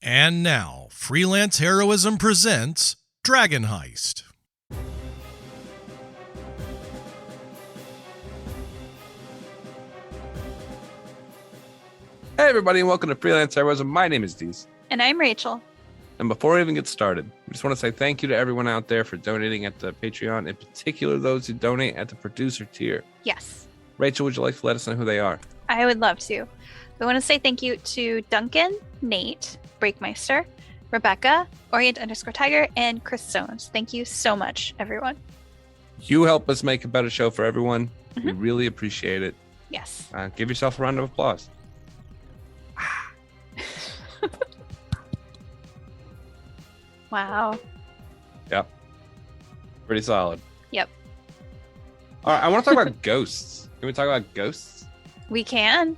And now, Freelance Heroism presents Dragon Heist. Hey everybody, and welcome to Freelance Heroism. My name is Deez. And I'm Rachel. And before we even get started, we just want to say thank you to everyone out there for donating at the Patreon, in particular those who donate at the producer tier. Yes. Rachel, would you like to let us know who they are? I would love to. We want to say thank you to Duncan, Nate, Breakmeister, Rebecca, Orient_Tiger, and Chris Stones. Thank you so much, everyone. You help us make a better show for everyone. We really appreciate it. Yes. Give yourself a round of applause. Wow. Yep. Pretty solid. Yep. All right, I want to talk about ghosts. Can we talk about ghosts? We can.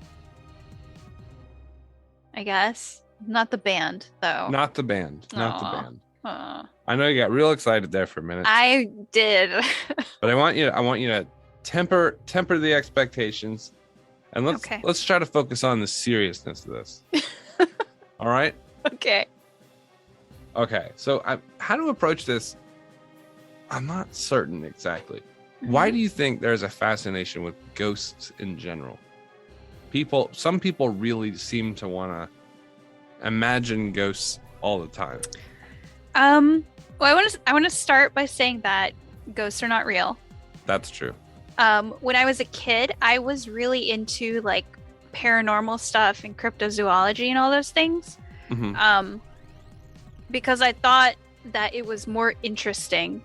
I guess. Not the band, though. Not the band. Not the Aw. band. Aw. I know you got real excited there for a minute. I did. But I want you to temper the expectations, and let's try to focus on the seriousness of this. All right? Okay. Okay. So how to approach this, I'm not certain exactly. Why do you think there's a fascination with ghosts in general? Some people really seem to want to imagine ghosts all the time. Well, I want to start by saying that ghosts are not real. That's true. When I was a kid, I was really into like paranormal stuff and cryptozoology and all those things. Mm-hmm. Because I thought that it was more interesting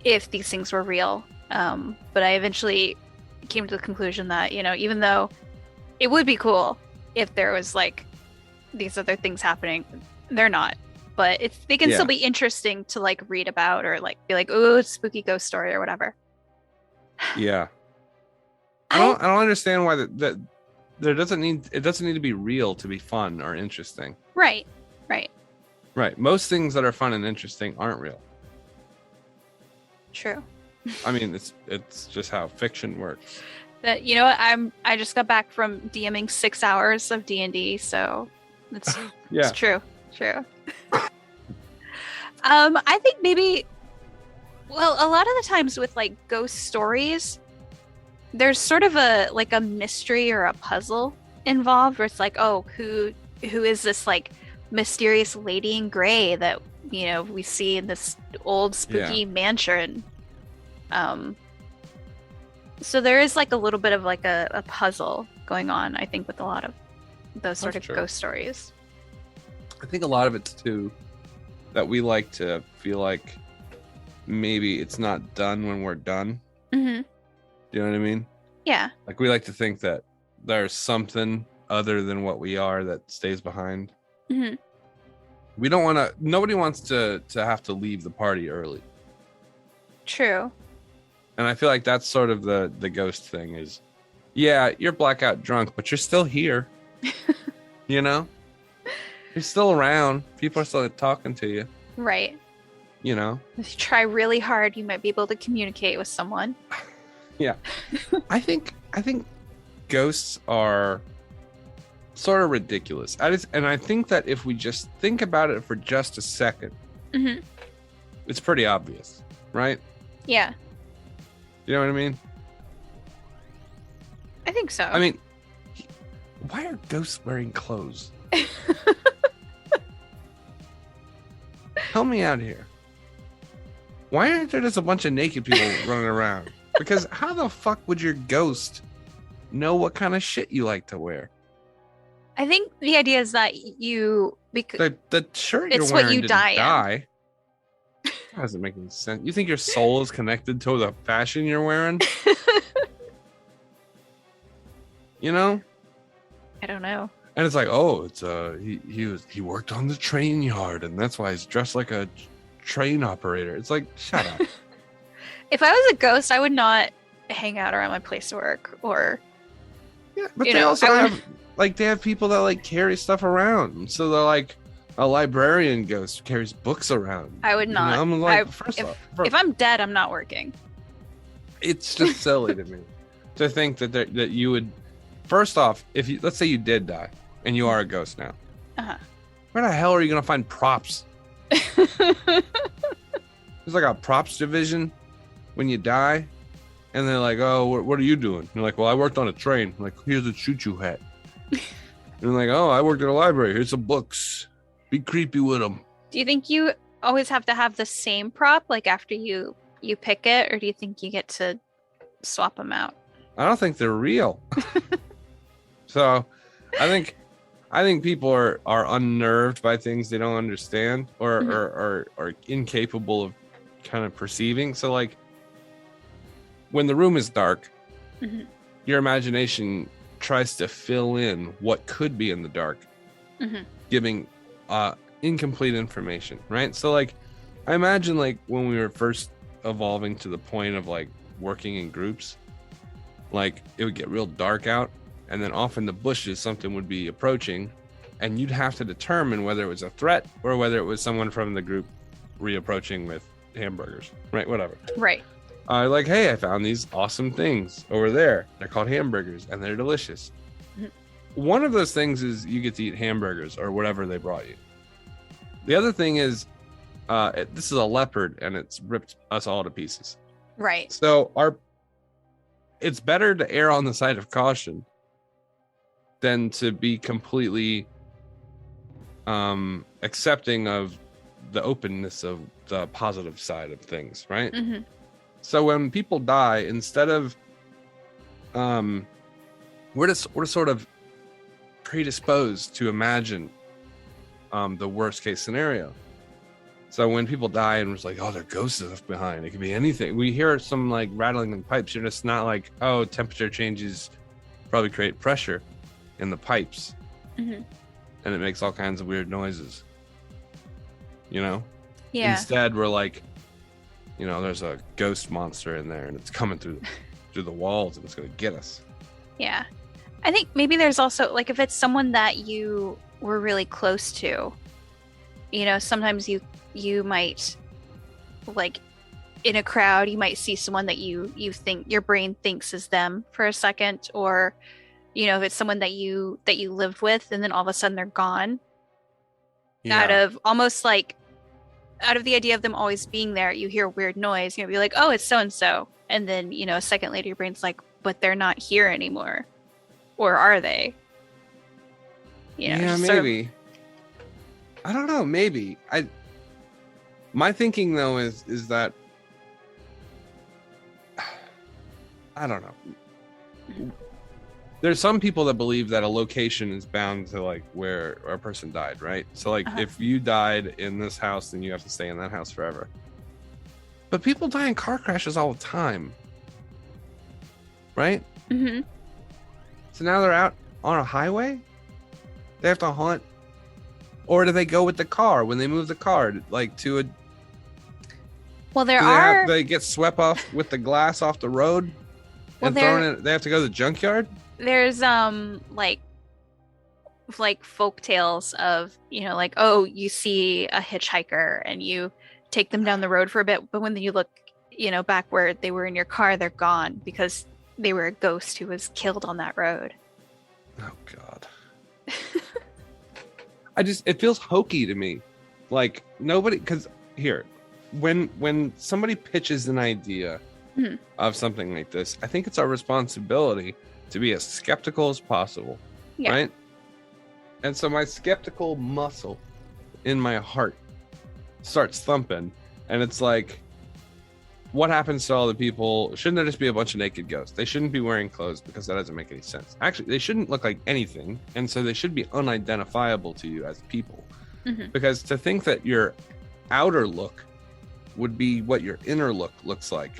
if these things were real. But I eventually came to the conclusion that, even though it would be cool if there was like these other things happening, they're not. But they can still be interesting to like read about or like be like, oh, spooky ghost story or whatever. Yeah. I don't understand why that it doesn't need to be real to be fun or interesting. Right. Most things that are fun and interesting aren't real. True. I mean, it's just how fiction works. That I just got back from DMing 6 hours of D&D, so it's true. I think maybe, well, a lot of the times with like ghost stories, there's sort of a mystery or a puzzle involved where it's like, oh, who is this like mysterious lady in gray that we see in this old spooky mansion. So there is like a little bit of like a puzzle going on, I think, with a lot of those sort of ghost stories. I think a lot of it's too that we like to feel like maybe it's not done when we're done. Mm-hmm. Do you know what I mean? Yeah. Like we like to think that there's something other than what we are that stays behind. Mm-hmm. Nobody wants to have to leave the party early. True. And I feel like that's sort of the ghost thing is, yeah, you're blackout drunk, but you're still here. You're still around. People are still talking to you. Right. If you try really hard, you might be able to communicate with someone. Yeah. I think ghosts are sort of ridiculous. And I think that if we just think about it for just a second, it's pretty obvious, right? Yeah. You know what I mean? I think so. I mean, why are ghosts wearing clothes? Help me out here. Why aren't there just a bunch of naked people running around? Because how the fuck would your ghost know what kind of shit you like to wear? I think the idea is that the shirt it's you're wearing what you didn't die. That doesn't make any sense. You think your soul is connected to the fashion you're wearing? I don't know. And it's like, oh, it's he worked on the train yard, and that's why he's dressed like a train operator. It's like, shut up. If I was a ghost, I would not hang out around my place of work or. Yeah, but they also they have people that like carry stuff around. So they're like a librarian ghost who carries books around. I would not. I'm like, if I'm dead, I'm not working. It's just silly to me to think that you would. First off, let's say you did die and you are a ghost now, where the hell are you gonna find props? There's like a props division when you die, and they're like, oh, what are you doing? And you're like, well, I worked on a train. I'm like, here's a choo-choo hat. And they're like, oh, I worked at a library. Here's some books. Be creepy with them. Do you think you always have to have the same prop, like after you pick it, or do you think you get to swap them out? I don't think they're real. So I think people are unnerved by things they don't understand or are incapable of kind of perceiving. So like when the room is dark, your imagination tries to fill in what could be in the dark, giving incomplete information, right? So like I imagine like when we were first evolving to the point of like working in groups, like it would get real dark out, and then off in the bushes something would be approaching, and you'd have to determine whether it was a threat or whether it was someone from the group reapproaching with hamburgers, right? Whatever. Right. Like, hey, I found these awesome things over there. They're called hamburgers and they're delicious. One of those things is you get to eat hamburgers or whatever they brought you. The other thing is this is a leopard and it's ripped us all to pieces. Right. So it's better to err on the side of caution than to be completely accepting of the openness of the positive side of things, right? So when people die, instead of we're sort of predisposed to imagine the worst case scenario. So when people die and it's like, oh, their ghosts left behind, it could be anything. We hear some like rattling in pipes. You're just not like, oh, temperature changes probably create pressure in the pipes, and it makes all kinds of weird noises. You know? Yeah. Instead, we're like, you know, there's a ghost monster in there and it's coming through the walls and it's going to get us. Yeah. I think maybe there's also, like, if it's someone that you were really close to, you know, sometimes you might, like, in a crowd, you might see someone that you think your brain thinks is them for a second, or, you know, if it's someone that you lived with and then all of a sudden they're gone. Yeah. Out of the idea of them always being there, you hear a weird noise, you'll be like, oh, it's so-and-so. And then, you know, a second later, your brain's like, but they're not here anymore. Or are they? You know, yeah, maybe. I don't know, maybe. My thinking, though, is that, I don't know. There's some people that believe that a location is bound to like where a person died, right? So like if you died in this house, then you have to stay in that house forever. But people die in car crashes all the time, right? So now they're out on a highway. They have to haunt, or do they go with the car when they move the car like to a? Well, they get swept off with the glass off the road and thrown in. They have to go to the junkyard. There's like folk tales of, you know, like, oh, you see a hitchhiker and you take them down the road for a bit, but when you look, you know, back where they were in your car, they're gone because they were a ghost who was killed on that road. Oh God. It feels hokey to me. Like nobody, because here, when somebody pitches an idea of something like this, I think it's our responsibility to be as skeptical as possible, right? And so my skeptical muscle in my heart starts thumping, and it's like, what happens to all the people? Shouldn't there just be a bunch of naked ghosts? They shouldn't be wearing clothes because that doesn't make any sense. Actually, they shouldn't look like anything, and so they should be unidentifiable to you as people. Because to think that your outer look would be what your inner look looks like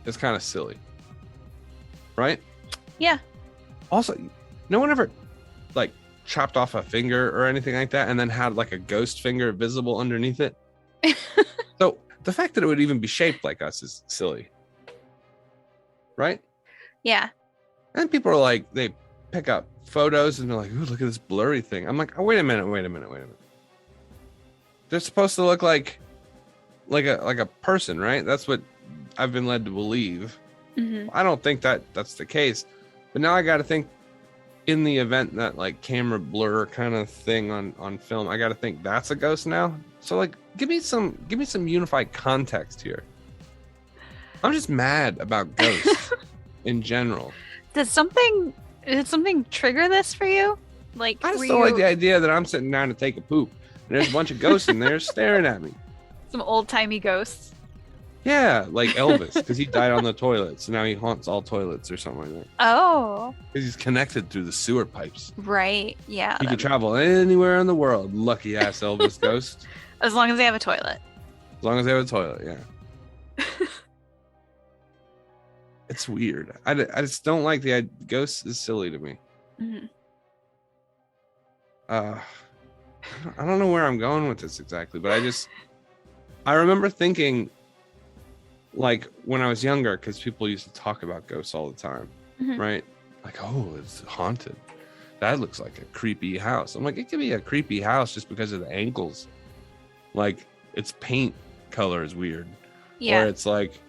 is kind of silly, right? Yeah. Also, no one ever like chopped off a finger or anything like that and then had like a ghost finger visible underneath it. So the fact that it would even be shaped like us is silly, right? Yeah. And people are like, they pick up photos and they're like, ooh, look at this blurry thing. I'm like, oh, wait a minute. They're supposed to look like a person, right? That's what I've been led to believe. I don't think that that's the case. But now I got to think, in the event that like camera blur kind of thing on film, I got to think that's a ghost now. So like, give me some unified context here. I'm just mad about ghosts in general. Did something trigger this for you? Like, I just don't like the idea that I'm sitting down to take a poop and there's a bunch of ghosts in there staring at me. Some old-timey ghosts. Yeah, like Elvis, because he died on the toilet, so now he haunts all toilets or something like that. Oh. Because he's connected through the sewer pipes. Right, yeah. He can travel anywhere in the world. Lucky ass Elvis ghost. As long as they have a toilet. As long as they have a toilet, yeah. It's weird. I just don't like the idea. Ghosts is silly to me. Mm-hmm. I don't know where I'm going with this exactly, but I remember thinking, like when I was younger, because people used to talk about ghosts all the time, right? Like, oh, it's haunted. That looks like a creepy house. I'm like, it could be a creepy house just because of the ankles. Like, its paint color is weird. Yeah. Or it's like,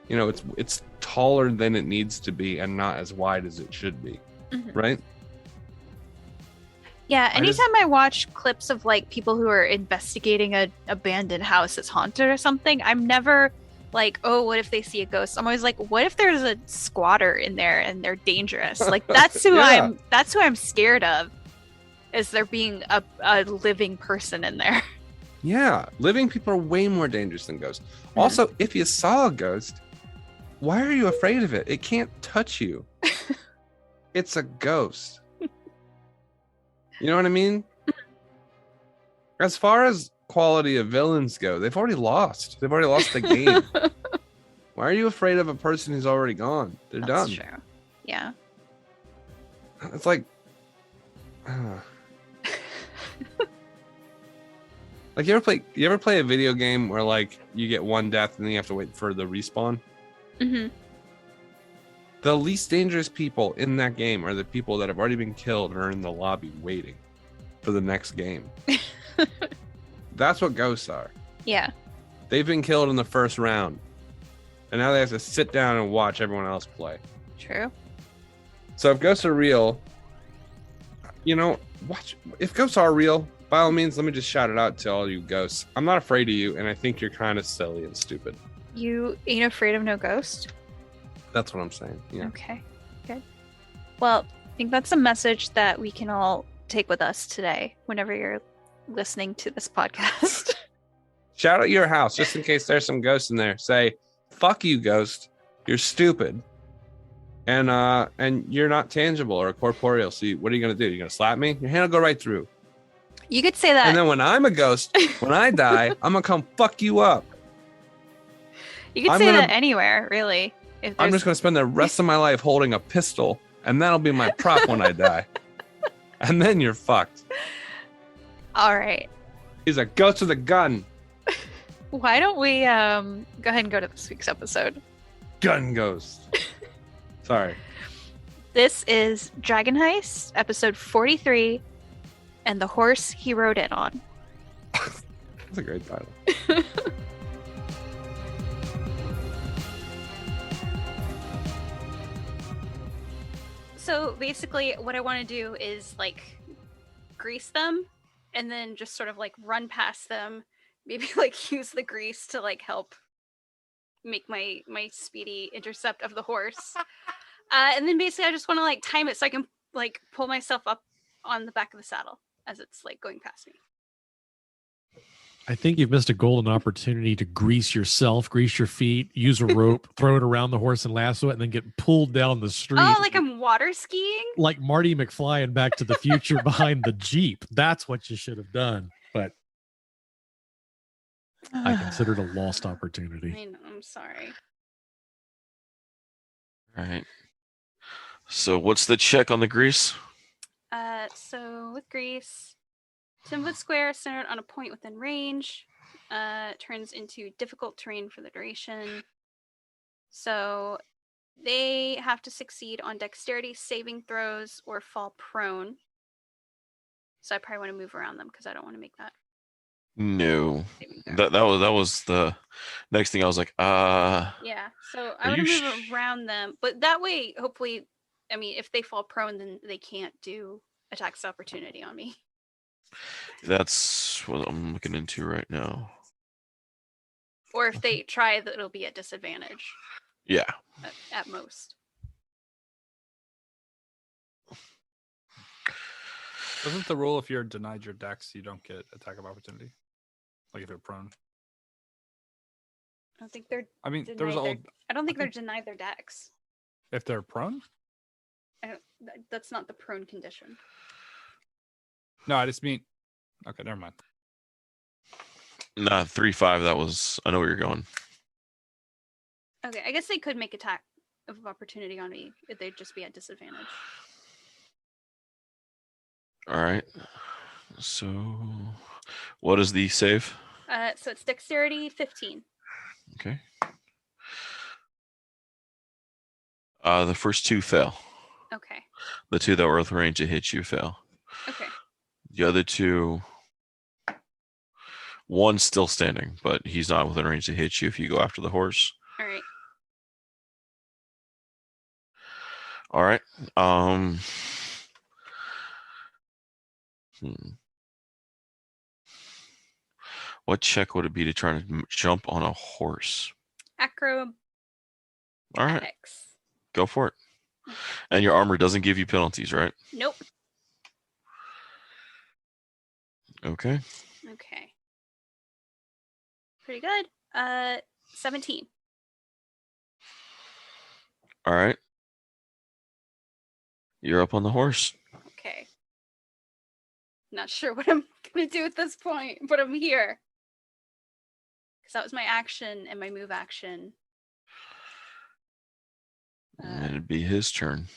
you know, it's taller than it needs to be and not as wide as it should be, right? Yeah, anytime I watch clips of like people who are investigating a abandoned house that's haunted or something, I'm never like, oh, what if they see a ghost? I'm always like, what if there's a squatter in there and they're dangerous? Like that's who I'm scared of. Is there being a living person in there? Yeah, living people are way more dangerous than ghosts. Also, if you saw a ghost, why are you afraid of it? It can't touch you. It's a ghost. You know what I mean? As far as quality of villains go, they've already lost. They've already lost the game. Why are you afraid of a person who's already gone? They're done. That's true. Yeah. It's like, like you ever play a video game where like you get one death and then you have to wait for the respawn? Mm-hmm. The least dangerous people in that game are the people that have already been killed and are in the lobby waiting for the next game. That's what ghosts are. Yeah. They've been killed in the first round. And now they have to sit down and watch everyone else play. True. So if ghosts are real, you know, if ghosts are real, by all means, let me just shout it out to all you ghosts. I'm not afraid of you, and I think you're kind of silly and stupid. You ain't afraid of no ghost? That's what I'm saying. Yeah. Okay, good. Well, I think that's a message that we can all take with us today whenever you're listening to this podcast. Shout out your house just in case there's some ghosts in there. Say, fuck you, ghost. You're stupid. And you're not tangible or corporeal. So what are you going to do? You're going to slap me? Your hand will go right through. You could say that. And then when I'm a ghost, when I die, I'm going to come fuck you up. You could say that anywhere, really. I'm just going to spend the rest of my life holding a pistol, and that'll be my prop when I die. And then you're fucked. All right. He's a ghost with a gun. Why don't we go ahead and go to this week's episode? Gun ghost. Sorry. This is Dragon Heist, episode 43, and the horse he rode in on. That's a great title. So basically what I want to do is like grease them and then just sort of like run past them, maybe like use the grease to like help make my speedy intercept of the horse. And then basically I just want to like time it so I can like pull myself up on the back of the saddle as it's like going past me. I think you've missed a golden opportunity to grease yourself, grease your feet, use a rope, throw it around the horse and lasso it, and then get pulled down the street. Oh, like I'm water skiing? Like Marty McFly in Back to the Future behind the Jeep. That's what you should have done. But I considered a lost opportunity. I know, I'm sorry. All right. So what's the check on the grease? So with grease, 10-foot square centered on a point within range, turns into difficult terrain for the duration. So they have to succeed on dexterity saving throws or fall prone. So I probably want to move around them because I don't want to make that. No. That was the next thing I was like, Yeah. So I want to move around them, but that way hopefully I mean, if they fall prone, then they can't do attacks of opportunity on me. That's what I'm looking into right now. Or if they try, that it'll be at disadvantage Yeah. at most. Wasn't the rule if you're denied your dex, you don't get attack of opportunity? Like if you're prone. I don't think they're. I mean, there was denied old. I don't think they're denied their dex. If they're prone? That's not the prone condition. No, I just mean. Okay, never mind. Nah, 3-5. That was. I know where you're going. Okay, I guess they could make attack of opportunity on me if they'd just be at disadvantage. All right. So, what is the save? So it's dexterity 15. Okay. The first two fail. Okay. The two that were within range to hit you fail. Okay. The other two, one's still standing, but he's not within range to hit you if you go after the horse. All right. All right. What check would it be to try to jump on a horse? Acrobatics. All right. Go for it. And your armor doesn't give you penalties, right? Nope. Okay. Okay. Pretty good. 17. All right. You're up on the horse. Okay. Not sure what I'm gonna do at this point, but I'm here. Because that was my action and my move action. And it'd be his turn.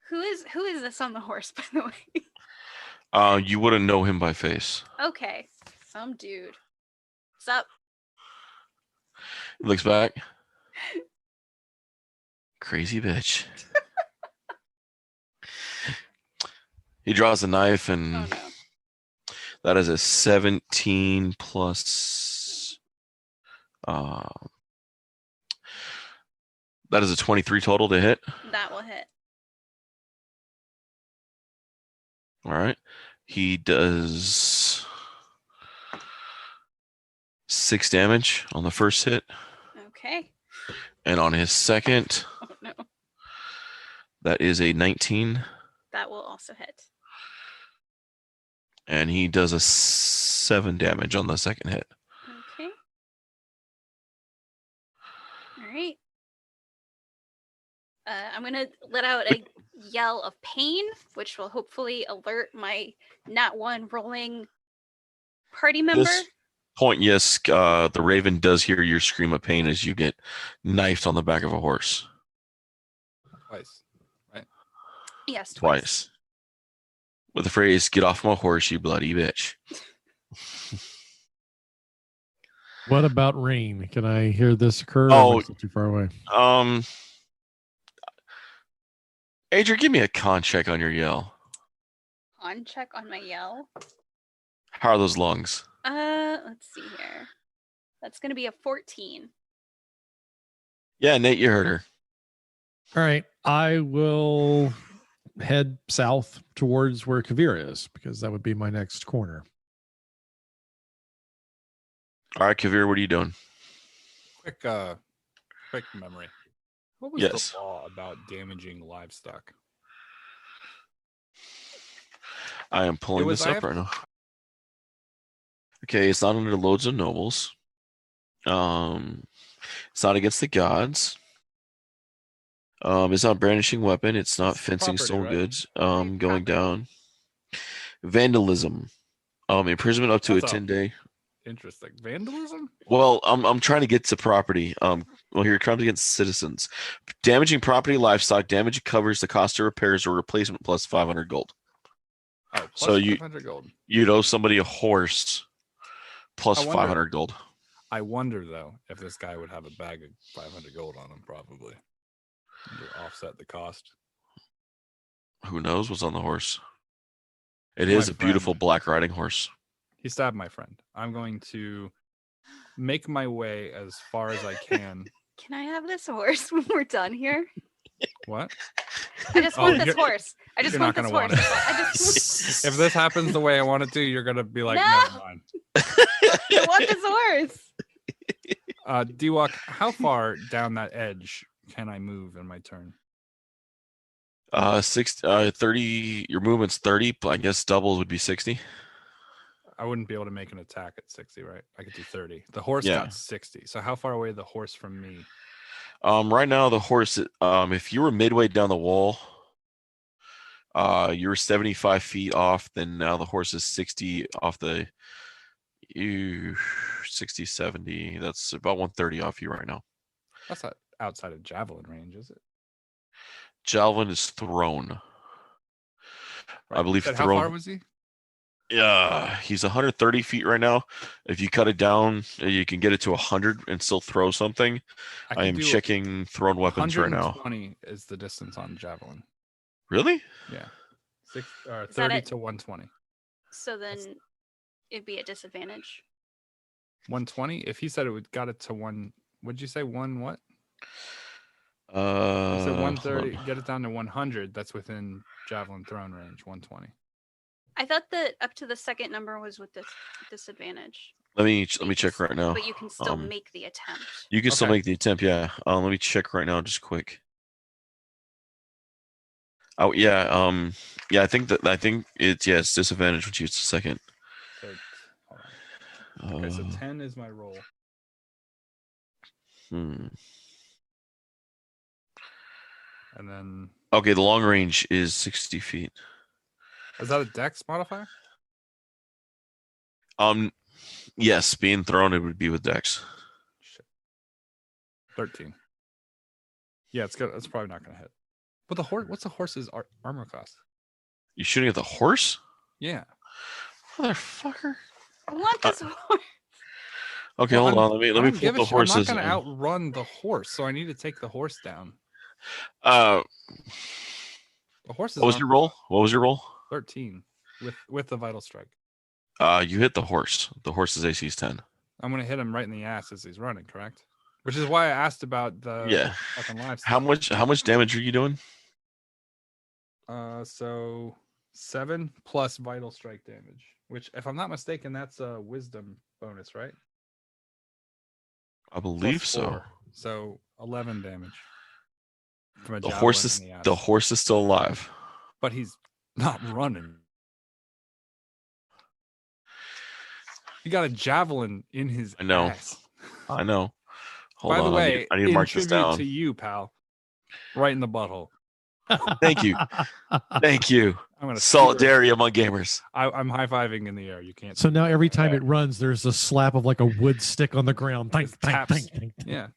Who is this on the horse, by the way? You wouldn't know him by face. Okay. Some dude. What's up? He looks back. Crazy bitch. He draws a knife and Oh no. that is a 17 plus that is a 23 total to hit. That will hit. All right. He does 6 damage on the first hit. Okay. And on his second, Oh no. that is a 19. That will also hit. And he does a 7 damage on the second hit. Okay. All right. I'm going to let out a yell of pain, which will hopefully alert my nat 1 rolling party member. This point, yes, the Raven does hear your scream of pain as you get knifed on the back of a horse. Twice. Right? Yes, Twice. With the phrase, "Get off my horse, you bloody bitch." What about rain? Can I hear this occur? Oh. Or is it too far away? Adrian, give me a con check on your yell. On check on my yell. How are those lungs? Let's see here. That's going to be a 14. Yeah, Nate, you heard her. All right. I will head south towards where Kavir is, because that would be my next corner. All right, Kavir, what are you doing? Quick memory. What was Yes. the law about damaging livestock? I am pulling this up right now. Okay, it's not under loads of nobles. It's not against the gods. It's not brandishing weapon. It's not fencing property, stolen right? goods. Property. Going down. Vandalism. Imprisonment up to That's a 10-day. Interesting. Vandalism? Well, I'm trying to get to property. Well, here, crimes against citizens. Damaging property, livestock. Damage covers the cost of repairs or replacement plus 500 gold. Oh, plus So you- 500 gold. You'd owe somebody a horse plus I wonder- 500 gold. I wonder, though, if this guy would have a bag of 500 gold on him, probably. To offset the cost. Who knows what's on the horse? It My is a beautiful friend. black riding horse. He stabbed my friend. I'm going to make my way as far as I can Can I have this horse when we're done here? What? I just want this horse. I just you're want not this gonna horse. want it. I just If this happens the way I want it to, you're gonna be like, No! never mind. I want this horse. D-Walk, how far down that edge can I move in my turn? 30. Your movement's 30. But I guess double would be 60. I wouldn't be able to make an attack at 60, right? I could do 30. The horse Yeah. got 60. So how far away is the horse from me? Right now the horse. If you were midway down the wall, you were 75 feet off. Then now the horse is 60 off the. 60, 70. That's about 130 off you right now. That's not outside of javelin range, is it? Javelin is thrown. Right. I believe How thrown. far was he? Yeah, he's 130 feet right now. If you cut it down, you can get it to 100 and still throw something. I am checking thrown weapons right now. 120 is the distance on javelin. Really? Yeah. 30 it? to 120. So then it'd be a disadvantage. 120? If he said got it to one, would you say one what? You said Hold 130, on. get it down to 100. That's within javelin thrown range, 120. I thought that up to the second number was with this disadvantage. Let me check right now. But you can still make the attempt. You can still Okay. make the attempt, yeah. Let me check right now, just quick. Oh yeah, yeah. I think it's disadvantage when you use the second. So, hold on. Okay, so 10 is my roll. And then Okay, the long range is 60 feet. is that a dex modifier? Yes, being thrown it would be with Dex. Shit. 13. Yeah, it's good. It's probably not gonna hit. But the horse, what's the horse's armor cost? You shooting at the horse? Yeah. Motherfucker. I want this horse. Okay, Well, hold on. Let me I pull don't up give a the shit. horses. I'm not gonna outrun the horse, so I need to take the horse down. What The horse is was your roll? What was your roll? 13 with the vital strike. You hit the horse. The horse's AC is 10. I'm gonna hit him right in the ass as he's running, correct? Which is why I asked about the Yeah. fucking livestock. How much damage are you doing? So 7 plus vital strike damage, which, if I'm not mistaken, that's a wisdom bonus, right? I believe Plus so. 4. So 11 damage. From a The javelin horse is in the ass. the horse is still alive. But he's not running. He got a javelin in his I know. ass. I know. Hold By on. the way, I need to in mark this tribute down. to you, pal, right in the butthole. Thank you. Thank you. I'm gonna Solidarity among gamers. I'm high fiving in the air. You can't. So now every time it runs, there's a slap of like a wood stick on the ground. Ding, Just ding, taps. ding, ding. Yeah.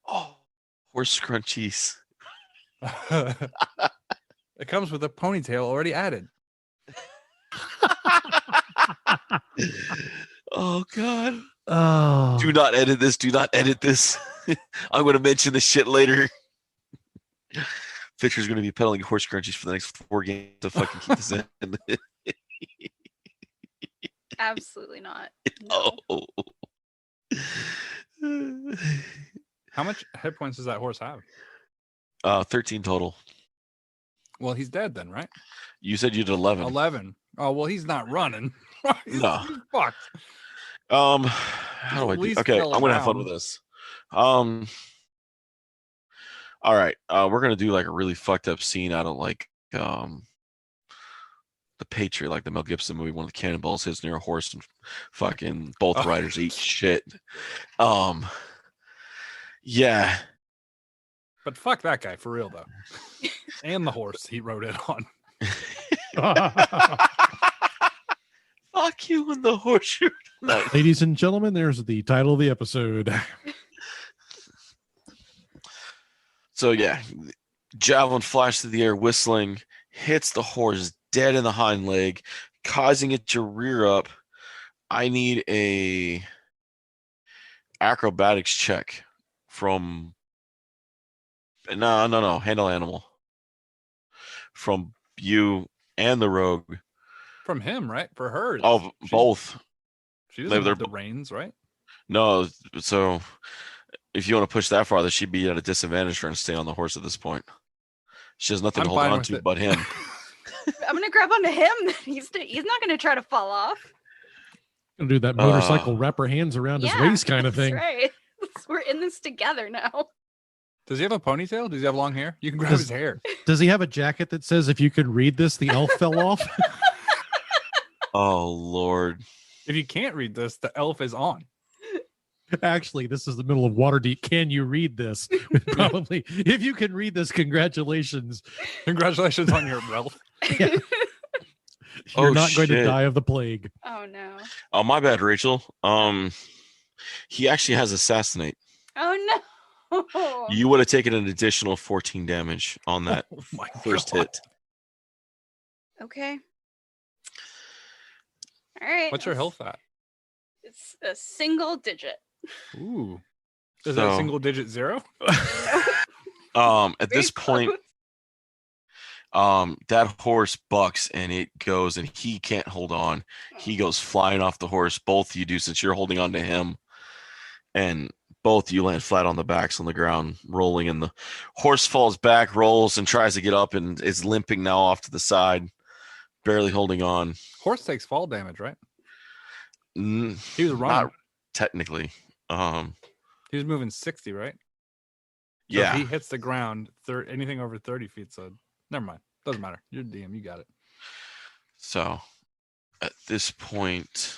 Oh, horse scrunchies. It comes with a ponytail already added. Oh God. Oh, Do not edit this. Do not edit this. I'm going to mention this shit later. Fisher's going to be peddling horse scrunchies for the next 4 games to fucking keep this in. Absolutely not. No. Oh. How much hit points does that horse have? 13 total. Well, he's dead then, right? You said you did 11. 11. Oh, well, he's not running. he's, No. he's fucked. How do I At do? least Okay, fell I'm gonna have fun down. with this. All right. We're gonna do like a really fucked up scene out of like The Patriot, like the Mel Gibson movie, one of the cannonballs hits near a horse and fucking both Oh. riders eat shit. Yeah. But fuck that guy for real though. And the horse he rode it on. Fuck you and the horse. No. ladies and gentlemen, there's the title of the episode. So yeah, javelin flashed through the air, whistling, hits the horse dead in the hind leg, causing it to rear up. I need a acrobatics check from no handle animal from you and the rogue. From him, right? For her. Oh, both. She doesn't they're have the reins, right? No, so if you want to push that farther, she'd be at a disadvantage trying to stay on the horse at this point. She has nothing I'm to hold fine on with to it. but him. I'm gonna grab onto him. He's not gonna try to fall off. Gonna do that motorcycle, wrap her hands around his waist kind of that's thing. Right. We're in this together now. Does he have a ponytail? Does he have long hair? You can grab his hair. Does he have a jacket that says, "If you could read this, the elf fell off"? Oh Lord. If you can't read this, the elf is on. Actually, this is the middle of Waterdeep. Can you read this? Probably. If you can read this, congratulations. Congratulations on your wealth. Yeah. You're Oh, not going to shit. die of the plague. Oh no. Oh, my bad, Rachel. He actually has assassinate. Oh no. You would have taken an additional 14 damage on that Oh my first God. hit. Okay. All right. What's your health at? It's a single digit. Ooh. Is that a So- single digit 0? At this point, that horse bucks and it goes and he can't hold on. He goes flying off the horse. Both you do, since you're holding on to him, and both you land flat on the backs on the ground, rolling, and the horse falls back, rolls, and tries to get up and is limping now off to the side, barely holding on. Horse takes fall damage, right? Mm, He was running. not technically. He was moving 60, right? So Yeah. If he hits the ground, anything over 30 feet, so never mind. Doesn't matter. You're DM. You got it. So at this point,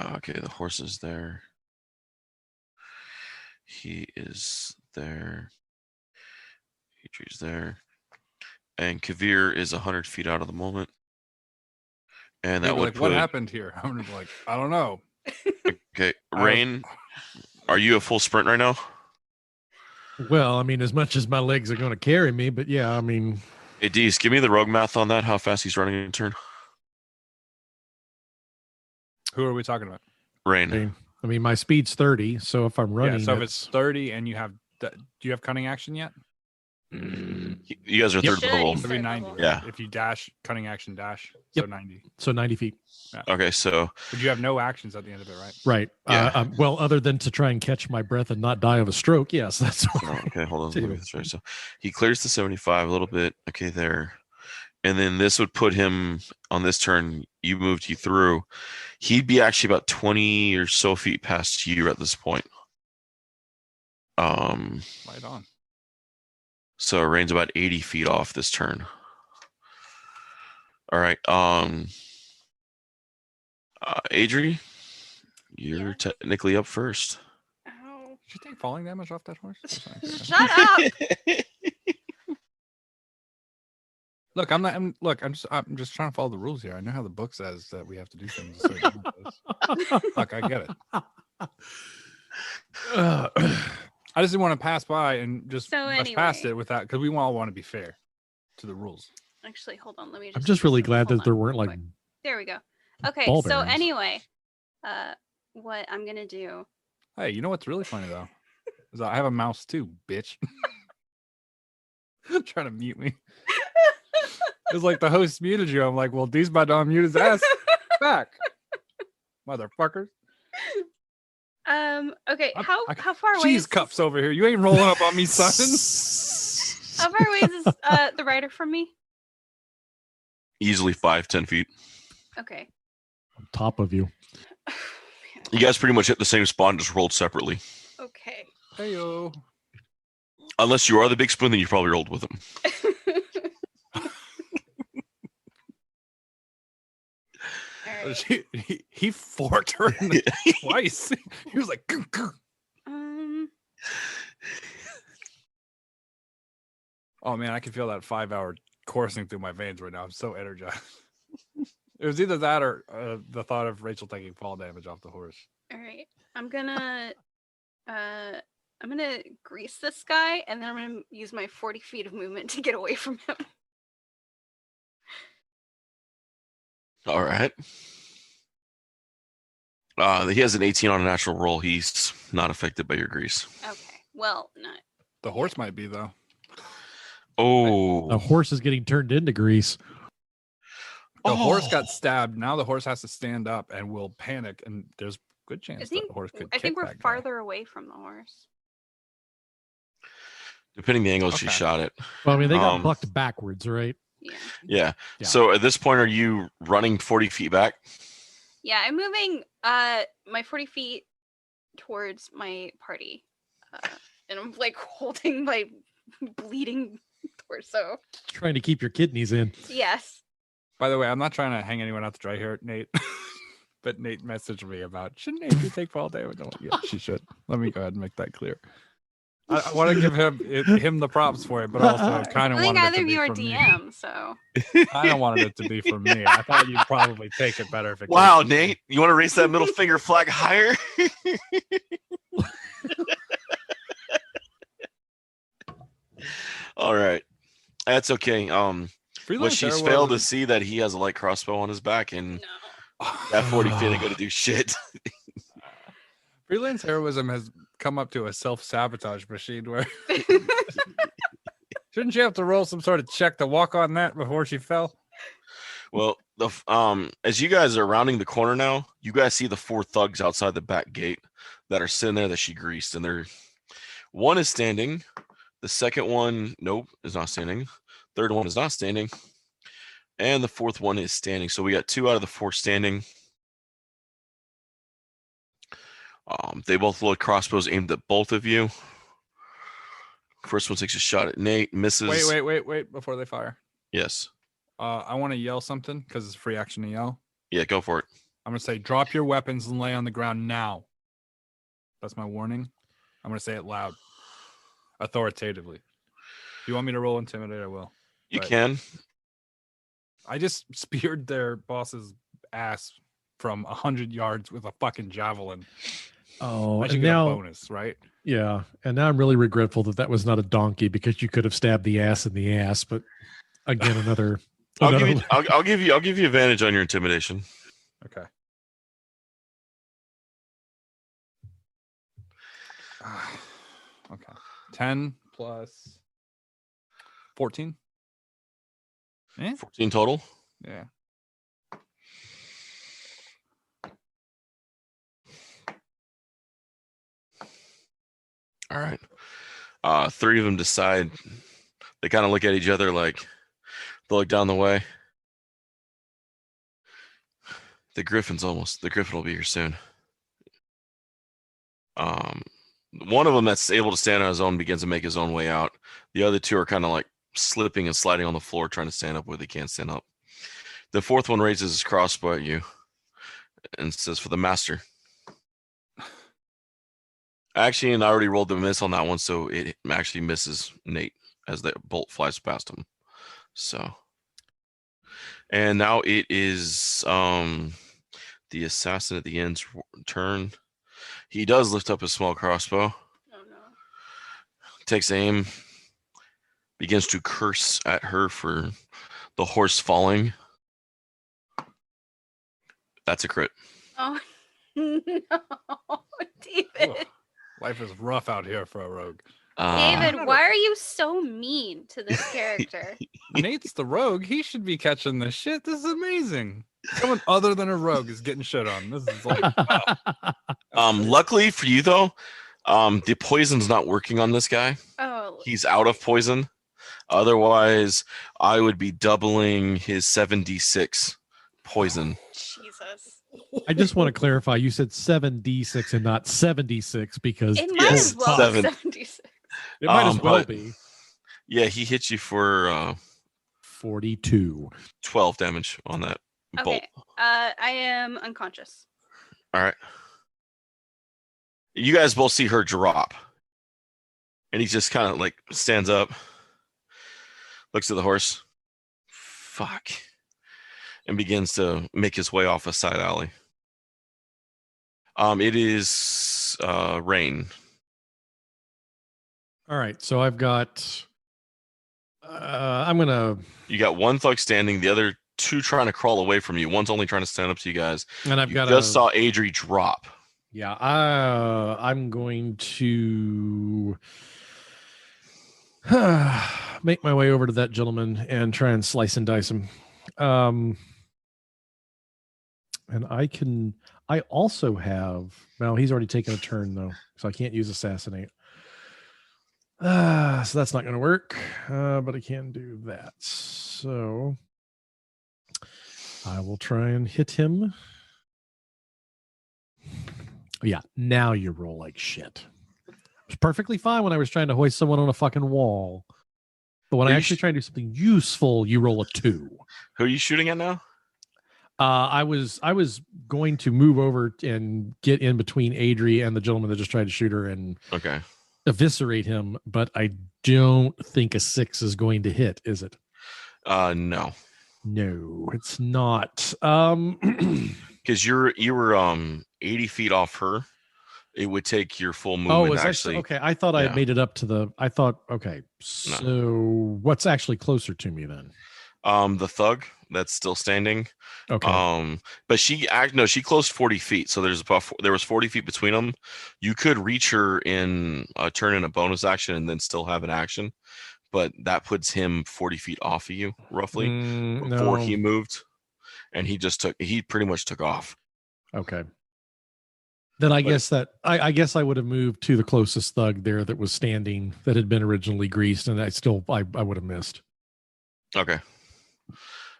okay, the horse is there. He is there. Adri's there. And Kavir is 100 feet out of the moment. And that They'd be would like, what put, happened here? I'm gonna be like, I don't know. okay, Rain, are you a full sprint right now? Well, I mean, as much as my legs are going to carry me, but yeah, I mean, Hey, Dees, give me the rogue math on that, how fast he's running in turn. Who are we talking about? Rain. I mean, my speed's 30, so if I'm running, Yeah, so if that's- it's 30 and you have, do you have cunning action yet? You guys are Yep. third level. It'd be Third 90. level. Yeah. If you dash, cunning action dash, so Yep. 90. so 90 feet. Okay, so But you have no actions at the end of it, right? Right. Yeah. Well, other than to try and catch my breath and not die of a stroke, yes, that's all oh, right. okay, hold on. Let me Anyway. get this right. So he clears the 75 a little bit. Okay, there. And then this would put him on this turn. You moved you through. He'd be actually about 20 or so feet past you at this point. Right on. So Rain's about 80 feet off this turn. All right. Adri, you're Yeah. technically up first. Ow. Did you take falling damage off that horse? That's not good. Shut up. Look, I'm just trying to follow the rules here. I know how the book says that we have to do things a certain way. Look, I get it. I just didn't want to pass by and just So rush past anyway. it with that because we all want to be fair to the rules. Actually, hold on. Let me I'm just. just really glad hold that there on, weren't real like quick. There we go. Okay, ball so bearings. anyway, what I'm gonna do? Hey, you know what's really funny though? Is I have a mouse too, bitch. Trying to mute me. It's like the host muted you. I'm like, well, D's about to unmute his ass back. Motherfuckers. Okay. I- How far away? Cheese Is cups over here. You ain't rolling up on me, son. How far away is the rider from me? Easily 5-10 feet. Okay. on top of you. You guys pretty much hit the same spawn, just rolled separately. Okay. Heyo. Unless you are the big spoon, then you probably rolled with them. All right. He forked her in the twice. He was like, "Goo, goo." Oh man, I can feel that 5-hour coursing through my veins right now. I'm so energized. It was either that or the thought of Rachel taking fall damage off the horse. All right. I'm gonna grease this guy, and then I'm gonna use my 40 feet of movement to get away from him. All right. He has an 18 on a natural roll. He's not affected by your grease. Okay. Well, not. The horse might be though. Oh. A horse is getting turned into grease. The horse got stabbed. Now the horse has to stand up and will panic. And there's good chance I think the horse could I think kick we're that guy. farther away from the horse. Depending the angle she Okay. shot it. Well, I mean, they got Um, bucked backwards, right? Yeah. Yeah. Yeah. So at this point, are you running 40 feet back? Yeah, I'm moving my 40 feet towards my party. And I'm like holding my bleeding torso. Trying to keep your kidneys in. Yes. By the way, I'm not trying to hang anyone out to dry here, Nate. But Nate messaged me about, shouldn't Nate take fall damage? Yeah, she should. Let me go ahead and make that clear. I want to give him the props for it, but also kind I of think wanted it either to of be you are from me. DM, so I don't want it to be from me. I thought you'd probably take it better if it Wow, came from me. Nate, you want to raise that middle finger flag higher? All right, that's okay. What Freelance she's Arrow failed to was- see that he has a light crossbow on his back, and no. that 40 feet ain't gonna do shit. Freelance heroism has come up to a self-sabotage machine where shouldn't you have to roll some sort of check to walk on that before she fell? Well, as you guys are rounding the corner now, you guys see the 4 thugs outside the back gate that are sitting there that she greased, and one is standing, the second one, nope, is not standing, third one is not standing, and the fourth one is standing. So we got 2 out of the 4 standing. They both load crossbows aimed at both of you. First one takes a shot at Nate, misses. Wait before they fire. Yes. I want to yell something because it's a free action to yell. Yeah, go for it. I'm going to say, drop your weapons and lay on the ground now. That's my warning. I'm going to say it loud, authoritatively. If you want me to roll intimidate, I will. You But can. I just speared their boss's ass from 100 yards with a fucking javelin. Oh, I should and get a now, bonus, right? yeah, and now I'm really regretful that was not a donkey because you could have stabbed the ass in the ass. But again, another. I'll give you advantage on your intimidation. Okay. Okay. 10 plus 14. 14 total. Yeah. All right. 3 of them decide. They kind of look at each other like they look down the way. The Griffin will be here soon. One of them that's able to stand on his own begins to make his own way out. The other 2 are kind of like slipping and sliding on the floor, trying to stand up where they can't stand up. The fourth one raises his crossbow at you and says, "For the master." Actually, and I already rolled the miss on that one, so it actually misses Nate as the bolt flies past him. So, and now it is the assassin at the end's turn. He does lift up his small crossbow, Oh no. takes aim, begins to curse at her for the horse falling. That's a crit. Oh no, David. Ugh. Life is rough out here for a rogue. David, why are you so mean to this character? Nate's the rogue. He should be catching this shit. This is amazing. Someone other than a rogue is getting shit on. This is like, wow. Luckily for you though, the poison's not working on this guy. Oh, He's out of poison. Otherwise, I would be doubling his 7d6 poison. Jesus. I just want to clarify. You said 7d6 and not 76 because It might Yes, as well seven. be 76. it might as well but- be Yeah, he hit you for 42. 12 damage on that bolt. Okay. I am unconscious. All right. You guys both see her drop. And he just kind of like stands up, looks at the horse. Fuck. And begins to make his way off a side alley. It is rain. All right, so I've got. I'm gonna. You got 1 thug standing, the other 2 trying to crawl away from you. One's only trying to stand up to you guys. And I've You got just saw Adri drop. Yeah, I'm going to make my way over to that gentleman and try and slice and dice him. And I also have. Well, he's already taken a turn though, so I can't use assassinate. So that's not going to work. But I can do that. So I will try and hit him. Yeah, now you roll like shit. It was perfectly fine when I was trying to hoist someone on a fucking wall. But when I actually try to do something useful, you roll a 2. Who are you shooting at now? I was going to move over and get in between Adri and the gentleman that just tried to shoot her and eviscerate him, but I don't think a 6 is going to hit, is it? No. No, it's not. Because you were 80 feet off her. It would take your full movement. Oh, it's actually okay. I thought I had made it up to the. I thought okay. So what's actually closer to me then? The thug that's still standing. Okay. But she closed 40 feet. So there was 40 feet between them. You could reach her in a turn and a bonus action and then still have an action. But that puts him 40 feet off of you roughly before he moved. And he pretty much took off. Okay. Then I guess I would have moved to the closest thug there that was standing that had been originally greased, and I would have missed. Okay.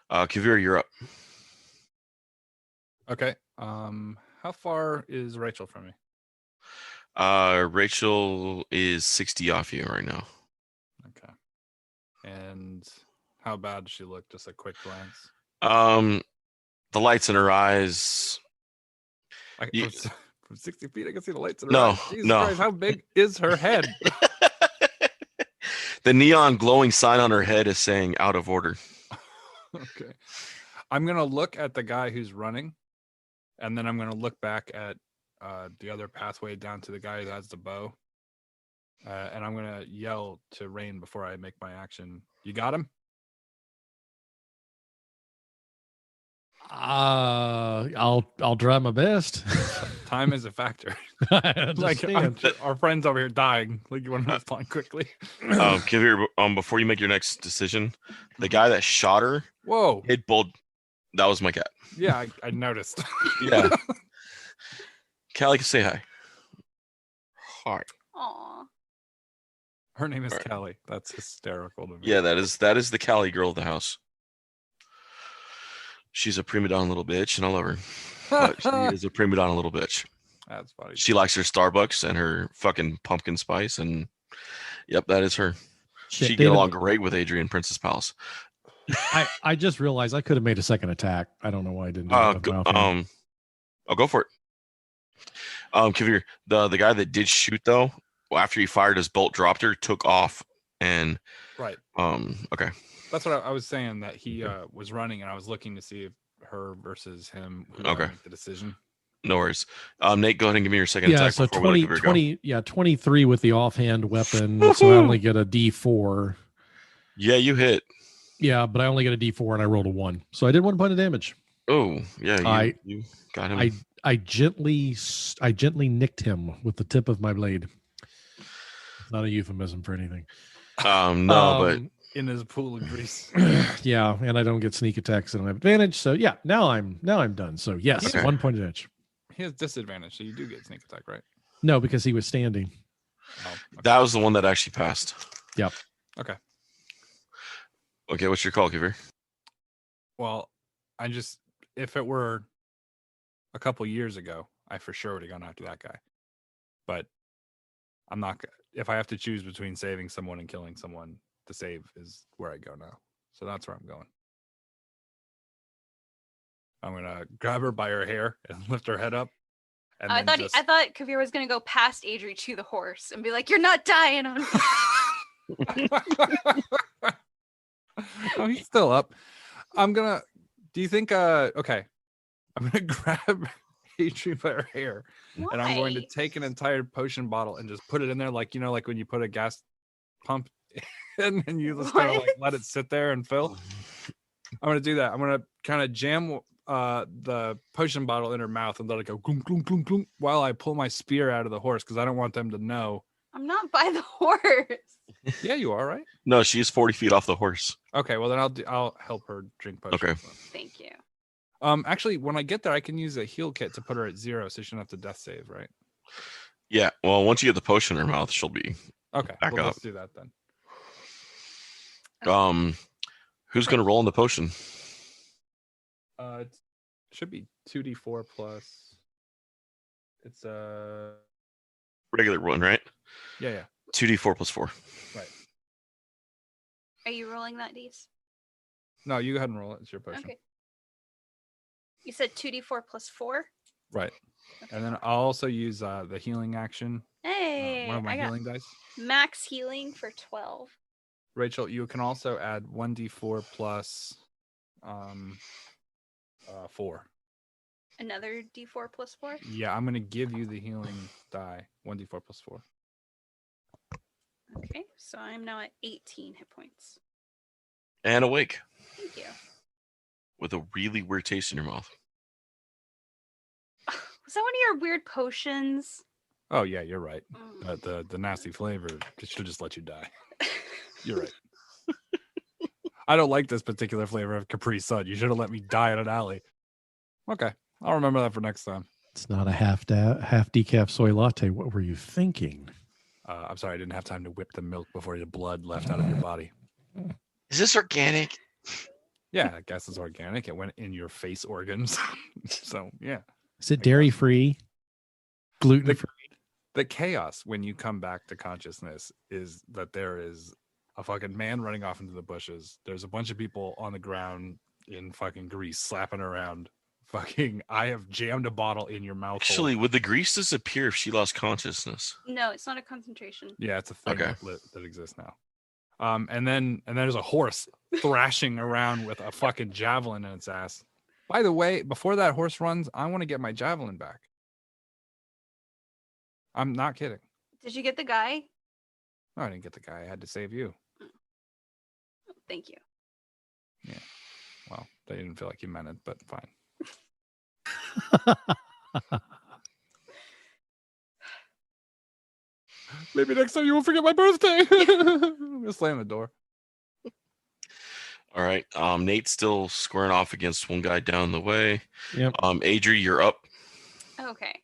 Kavir, you're up. Okay. How far is Rachel from me? Rachel is 60 off you right now. Okay. And how bad does she look? Just a quick glance. The lights in her eyes. From 60 feet, I can see the lights in her eyes. Jesus Christ, how big is her head? The neon glowing sign on her head is saying "out of order." Okay. I'm going to look at the guy who's running, and then I'm going to look back at the other pathway down to the guy who has the bow. And I'm going to yell to Rain before I make my action. You got him? I'll try my best. Time is a factor. Like our friends over here dying. Like you want to respond quickly. Kavir, before you make your next decision, the guy that shot her, hit bold. That was my cat. Yeah, I noticed. Yeah. Callie, say hi. Hi. Aw. Her name is Callie. That's hysterical to me. Yeah, that is the Callie girl of the house. She's a prima donna little bitch, and I love her. But she is a prima donna little bitch. That's funny. She likes her Starbucks and her fucking pumpkin spice, and yep, that is her. She'd get along great with Adrian Princess Palace. I just realized I could have made a second attack. I don't know why I didn't do that. I'll go for it. Kavir, the guy that did shoot though, after he fired his bolt, dropped her, took off, and right. Okay. That's what I was saying, that he was running, and I was looking to see if her versus him would make the decision. No worries. Nate, go ahead and give me your second attack. So 23 with the offhand weapon, so I only get a D4. Yeah, you hit. Yeah, but I only get a D4, and I rolled a 1. So I did 1 point of damage. Oh, yeah, you got him. I gently nicked him with the tip of my blade. It's not a euphemism for anything. But in his pool of grease. Yeah, and I don't get sneak attacks and I have advantage. So yeah, now I'm done. So yes, 1 point of damage. He has disadvantage, so you do get sneak attack, right? No, because he was standing. Oh, okay. That was the one that actually passed. Yep. Okay. Okay, what's your call, Kavir? Well, if it were a couple years ago, I for sure would have gone after that guy. But I'm not. If I have to choose between saving someone and killing someone, the save is where I go now. So that's where I'm going. I'm gonna grab her by her hair and lift her head up. And I thought Kavir was gonna go past Adri to the horse and be like, "You're not dying on me." Oh, he's still up. Do you think okay. I'm gonna grab Adri by her hair. Why? And I'm going to take an entire potion bottle and just put it in there, like like when you put a gas pump in and you just kind of like let it sit there and fill. I'm gonna do that. I'm gonna kind of jam the potion bottle in her mouth and let it go gloom, gloom, gloom, gloom, while I pull my spear out of the horse, because I don't want them to know. I'm not by the horse. Yeah, you are, right? No, she's 40 feet off the horse. Okay, well then I'll help her drink potion. Okay. Thank you. Actually, when I get there, I can use a heal kit to put her at 0, so she shouldn't have to death save, right? Yeah. Well, once you get the potion in her mouth, she'll be Okay. back up. Let's do that then. Who's going to roll in the potion? It should be 2d4 plus. It's a Regular one, right? yeah. 2d4 plus 4. Right. Are you rolling that, Dees? No, you go ahead and roll it. It's your potion. Okay. You said 2d4 plus 4? Right. Okay. And then I'll also use the healing action. Hey, One of my I got healing dice. max healing for 12. Rachel, you can also add 1d4 plus 4. Another d4 plus 4? Yeah, I'm gonna give you the healing die. 1d4 plus 4. Okay, so I'm now at 18 hit points. And awake. Thank you. With a really weird taste in your mouth. Was that one of your weird potions? Oh yeah, you're right. The nasty flavor should just let you die. You're right. I don't like this particular flavor of Capri Sun. You should have let me die in an alley. Okay, I'll remember that for next time. It's not a half decaf soy latte. What were you thinking? I'm sorry, I didn't have time to whip the milk before the blood left out of your body. Is this organic? Yeah, I guess it's organic. It went in your face organs. So, yeah. Is it dairy free? Gluten free? The chaos when you come back to consciousness is that there is a fucking man running off into the bushes. There's a bunch of people on the ground in fucking grease slapping around. Fucking, I have jammed a bottle in your mouth. Actually, would the grease disappear if she lost consciousness? No, it's not a concentration. Yeah, it's a thing Okay. that exists now. And then there's a horse thrashing around with a fucking javelin in its ass. By the way, before that horse runs, I want to get my javelin back. I'm not kidding. Did you get the guy? No, I didn't get the guy. I had to save you. Thank you. Yeah. Well, they didn't feel like you meant it, but fine. Maybe next time you won't forget my birthday. I'm gonna slam the door. All right. Nate's still squaring off against one guy down the way. Yep. Adri, you're up. Okay.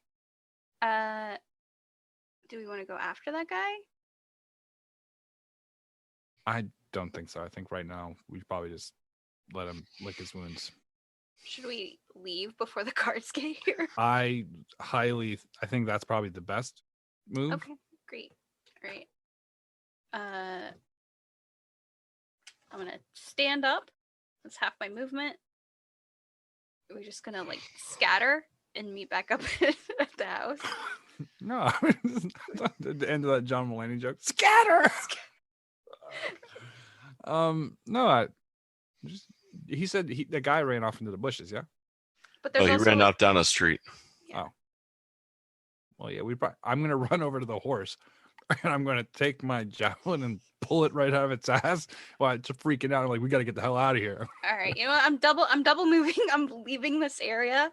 Do we want to go after that guy? I don't think so. I think right now we should probably just let him lick his wounds. Should we leave before the guards get here? I think that's probably the best move. Okay, great. All right. I'm gonna stand up. That's half my movement. We're just gonna like scatter and meet back up at the house. No, the end of that John Mulaney joke. Scatter. No, he said the guy ran off into the bushes. Yeah. But there's He also ran out down the street. Yeah. Oh. Well, yeah, I'm gonna run over to the horse, and I'm gonna take my javelin and pull it right out of its ass. Well, it's freaking out. I'm like, we gotta get the hell out of here. All right, you know what? I'm double moving. I'm leaving this area.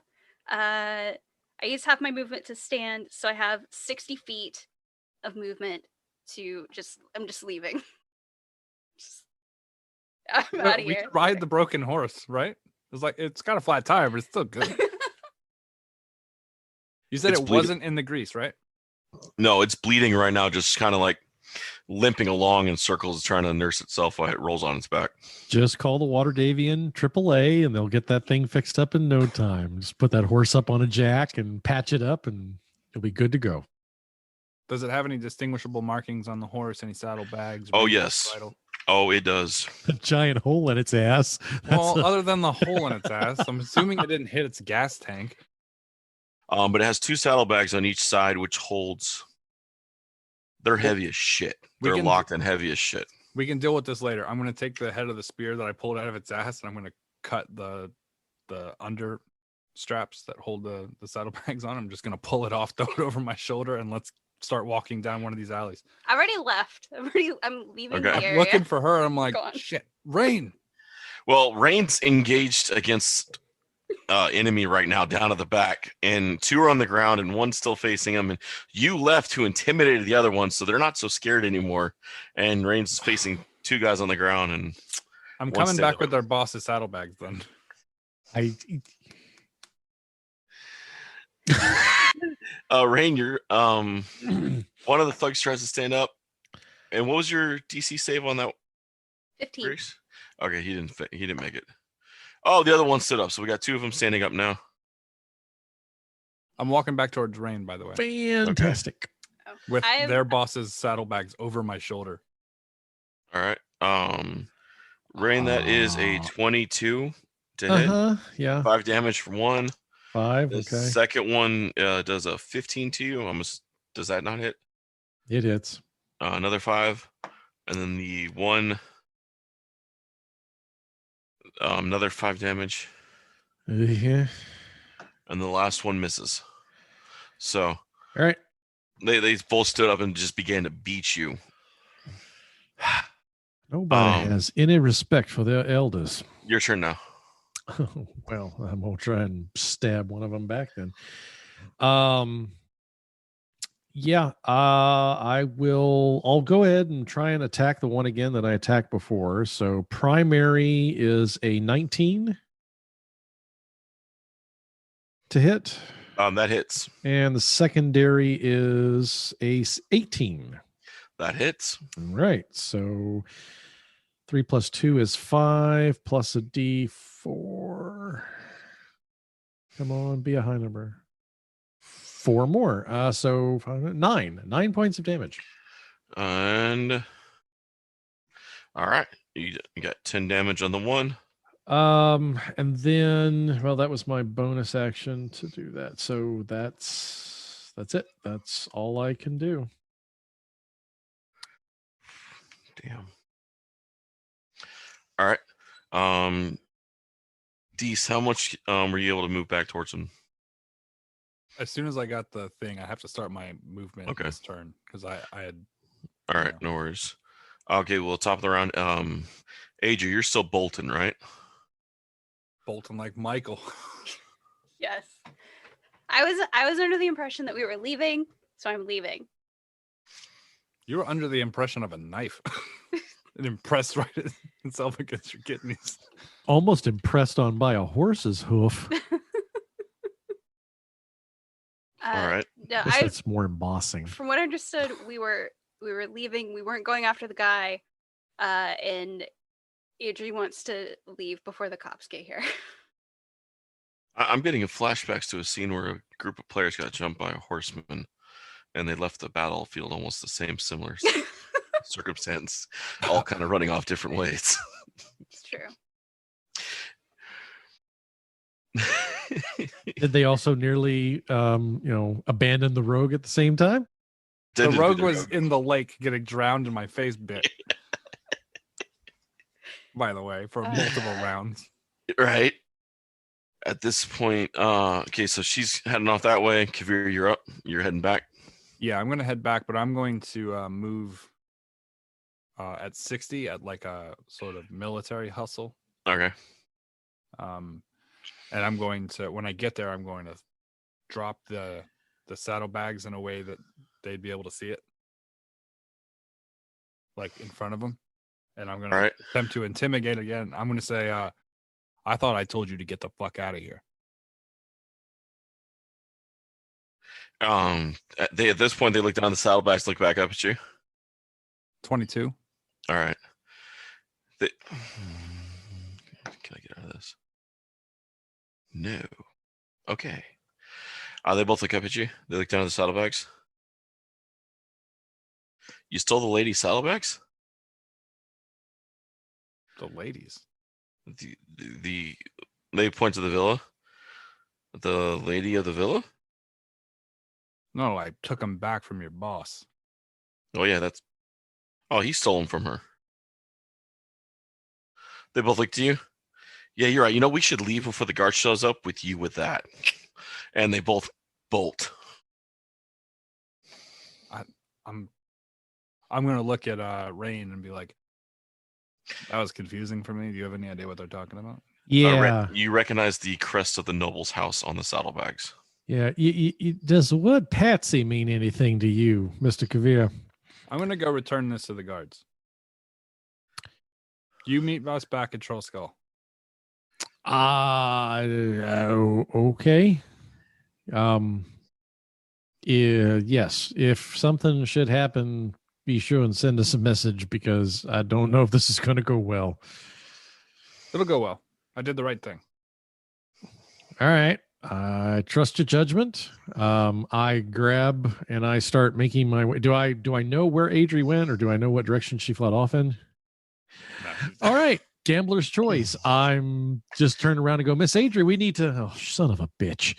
I use half my movement to stand, so I have 60 feet of movement to I'm just leaving. I'm out of We here. could ride the broken horse, right? It's got a flat tire, but it's still good. You said It's it bleeding. wasn't in the grease, right? No, it's bleeding right now, just kind of like limping along in circles, trying to nurse itself while it rolls on its back. Just call the Waterdavian AAA and they'll get that thing fixed up in no time. Just put that horse up on a jack and patch it up and it'll be good to go. Does it have any distinguishable markings on the horse? Any saddlebags? Oh, yes. Oh, it does. A giant hole in its ass. Well, other than the hole in its ass, I'm assuming it didn't hit its gas tank. But it has 2 saddlebags on each side, which holds. They're heavy as shit. They're locked and heavy as shit. We can deal with this later. I'm going to take the head of the spear that I pulled out of its ass, and I'm going to cut the under straps that hold the saddlebags on. I'm just going to pull it off, throw it over my shoulder, and let's start walking down one of these alleys. I already left. I'm leaving the Okay. area. I'm looking for her. I'm like, Go on. shit, Rain. Well, Rain's engaged against enemy right now down at the back, and 2 are on the ground and 1's still facing him, and you left who intimidated the other one, so they're not so scared anymore, and Rain's facing 2 guys on the ground, and I'm One coming back saddlebag. with our boss's saddlebags then. Rain, you're one of the thugs tries to stand up. And what was your DC save on that? 15. Grace? Okay, he didn't make it. Oh, the other one stood up, so we got 2 of them standing up now. I'm walking back towards Rain, by the way. Fantastic. Oh. With their boss's saddlebags over my shoulder. All right. Rain, that is a 22 to hit. Yeah. 5 damage from one. 5. The Okay. second one does a 15 to you. Does that not hit? It hits. Another 5, and then the one, another 5 damage, Yeah. and the last one misses. So, All right. They both stood up and just began to beat you. Nobody has any respect for their elders. Your turn now. Well, I'm gonna try and stab one of them back then. Yeah, I'll go ahead and try and attack the one again that I attacked before. So primary is a 19 to hit. That hits. And the secondary is a 18. That hits. Right. So 3 plus 2 is 5 plus a D4. Come on, be a high number. 4 more. So 9 points of damage. And all right, you got 10 damage on the one. And then, well, that was my bonus action to do that. So that's it. That's all I can do. Damn. All right. Dees, how much were you able to move back towards him? As soon as I got the thing, I have to start my movement this turn because I had. All right, no worries. Okay, well, top of the round. Adria, you're still bolting, right? Bolting like Michael. Yes. I was under the impression that we were leaving, so I'm leaving. You were under the impression of a knife. It impressed right itself against your kidneys. Almost impressed on by a horse's hoof. All right. No, that's more embossing. From what I understood, we were leaving. We weren't going after the guy, and Adri wants to leave before the cops get here. I'm getting flashbacks to a scene where a group of players got jumped by a horseman, and they left the battlefield almost the same, similar circumstance, all kind of running off different ways. It's true. Did they also nearly, abandon the rogue at the same time? The rogue was in the lake getting drowned in my face bit. By the way, for multiple rounds. Right. At this point, okay, so she's heading off that way. Kavir, you're up. You're heading back. Yeah, I'm going to head back, but I'm going to move at 60 at like a sort of military hustle. Okay. And I'm going to, when I get there, I'm going to drop the saddlebags in a way that they'd be able to see it, like in front of them. And I'm going to attempt to intimidate again. I'm going to say, I thought I told you to get the fuck out of here. At this point, they look down the saddlebags, look back up at you. 22. All right. Can I get out of this? No. Okay. They both look up at you. They look down at the saddlebags. You stole the lady's saddlebags? The ladies. They point to the villa. The lady of the villa? No, I took them back from your boss. Oh yeah, he stole them from her. They both look to you. Yeah, you're right. We should leave before the guard shows up with you with that. And they both bolt. I'm gonna look at Rain and be like, that was confusing for me. Do you have any idea what they're talking about? Yeah. You recognize the crest of the noble's house on the saddlebags. Yeah. Does the word patsy mean anything to you, Mr. Kavir? I'm going to go return this to the guards. You meet us back at Troll Skull. Okay. Yes. If something should happen, be sure and send us a message because I don't know if this is going to go well. It'll go well. I did the right thing. All right. I trust your judgment. I grab and I start making my way. Do I know where Adri went, or do I know what direction she fled off in? No. All right. Gambler's choice. I'm just turning around and go, Miss Adri, we need to. Oh, son of a bitch.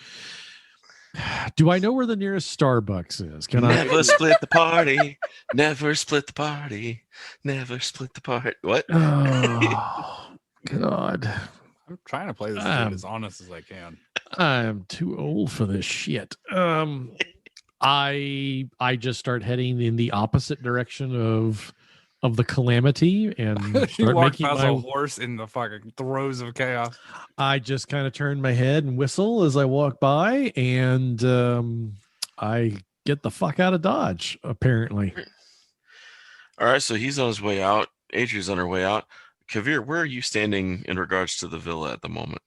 Do I know where the nearest Starbucks is? Can I never split the party? Never split the party. Never split the party. What? Oh, God. I'm trying to play this game as honest as I can. I'm too old for this shit. I just start heading in the opposite direction of the calamity and You start walk making past my. a horse in the fucking throes of chaos. I just kind of turn my head and whistle as I walk by, and I get the fuck out of Dodge. Apparently. All right, so he's on his way out. Adria's on her way out. Kavir, where are you standing in regards to the villa at the moment?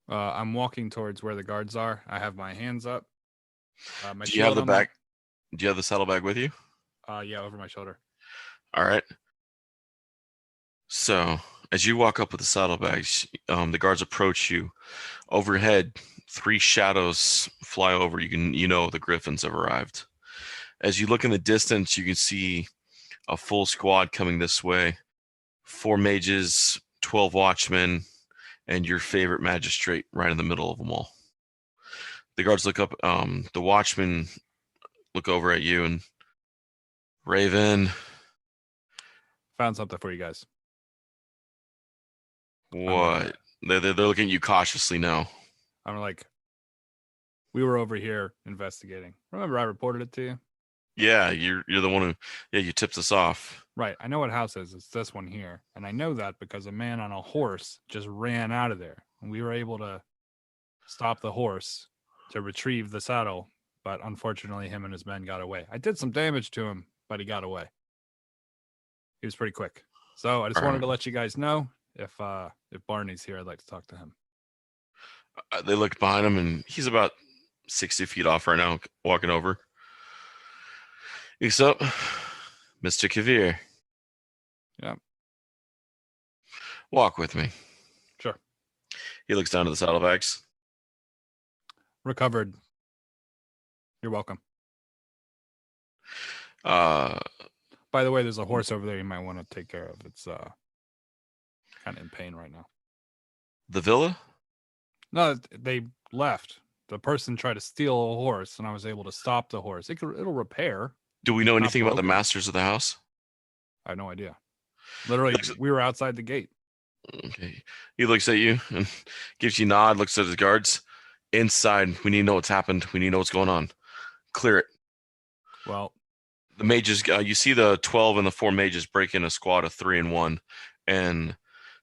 I'm walking towards where the guards are. I have my hands up. Do you have the bag? Do you have the saddlebag with you? Yeah, over my shoulder. All right. So as you walk up with the saddlebags, the guards approach you. Overhead, 3 shadows fly over. You know the Griffins have arrived. As you look in the distance, you can see a full squad coming this way. 4 mages, 12 watchmen, and your favorite magistrate right in the middle of them all. The guards look up. The watchmen look over at you and Raven. Found something for you guys. What? They're looking at you cautiously now. I'm like, we were over here investigating. Remember I reported it to you? Yeah, you're the one who you tipped us off. Right. I know what house is. It's this one here. And I know that because a man on a horse just ran out of there. And we were able to stop the horse to retrieve the saddle. But unfortunately, him and his men got away. I did some damage to him, but he got away. He was pretty quick. So I just wanted to let you guys know if Barney's here, I'd like to talk to him. They look behind him, and he's about 60 feet off right now, walking over. He's up, Mr. Kavir. Yeah. Walk with me. Sure. He looks down to the saddlebags. Recovered. You're welcome. By the way, there's a horse over there you might want to take care of. It's kind of in pain right now. The villa? No, they left. The person tried to steal a horse, and I was able to stop the horse. It'll repair. Do we know It's not anything about the broken. masters of the house? I have no idea. Literally, we were outside the gate. Okay. He looks at you and gives you a nod, looks at his guards. Inside, we need to know what's happened. We need to know what's going on. Clear it. Well, The mages, you see the 12 and the 4 mages break in a squad of 3 and 1, and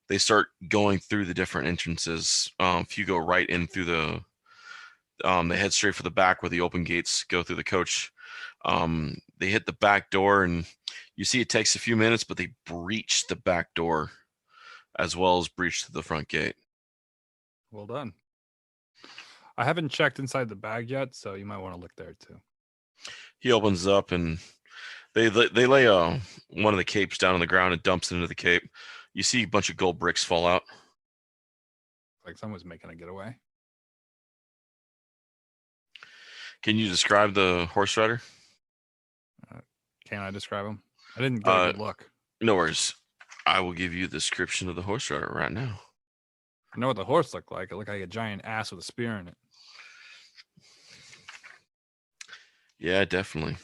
they start going through the different entrances. If you go right in through they head straight for the back where the open gates go through the coach. They hit the back door, and you see it takes a few minutes, but they breach the back door as well as breach the front gate. well done. I haven't checked inside the bag yet, so you might want to look there too. He opens up, and they lay one of the capes down on the ground and dumps it into the cape. You see a bunch of gold bricks fall out. Like someone's making a getaway. Can you describe the horse rider? Can I describe him? I didn't get a good look. No worries. I will give you a description of the horse rider right now. I know what the horse looked like. It looked like a giant ass with a spear in it. Yeah, definitely.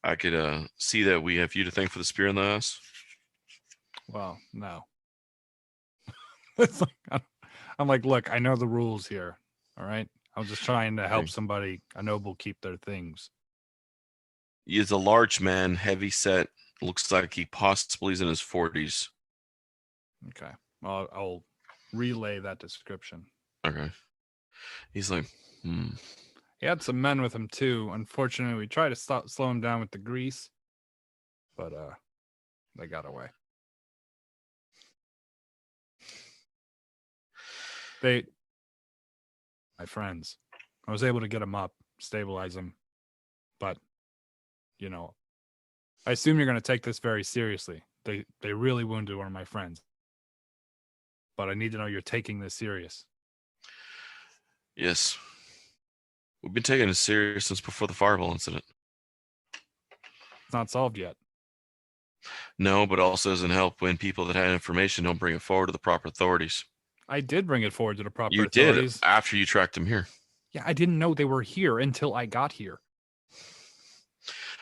I could see that we have you to thank for the spear in the ass. Well, no. It's like, I'm like, look, I know the rules here. All right. I'm just trying to help somebody, a noble, keep their things. He is a large man, heavy set. Looks like he possibly is in his 40s. Okay. Well, I'll relay that description. Okay. He's like, He had some men with him too. Unfortunately, we tried to slow him down with the grease, but they got away. My friends. I was able to get them up, stabilize them, but I assume you're going to take this very seriously. They really wounded one of my friends, but I need to know you're taking this serious. Yes. We've been taking it serious since before the fireball incident. It's not solved yet. No, but also doesn't help when people that had information don't bring it forward to the proper authorities. I did bring it forward to the proper You authorities. did after you tracked them here. Yeah, I didn't know they were here until I got here.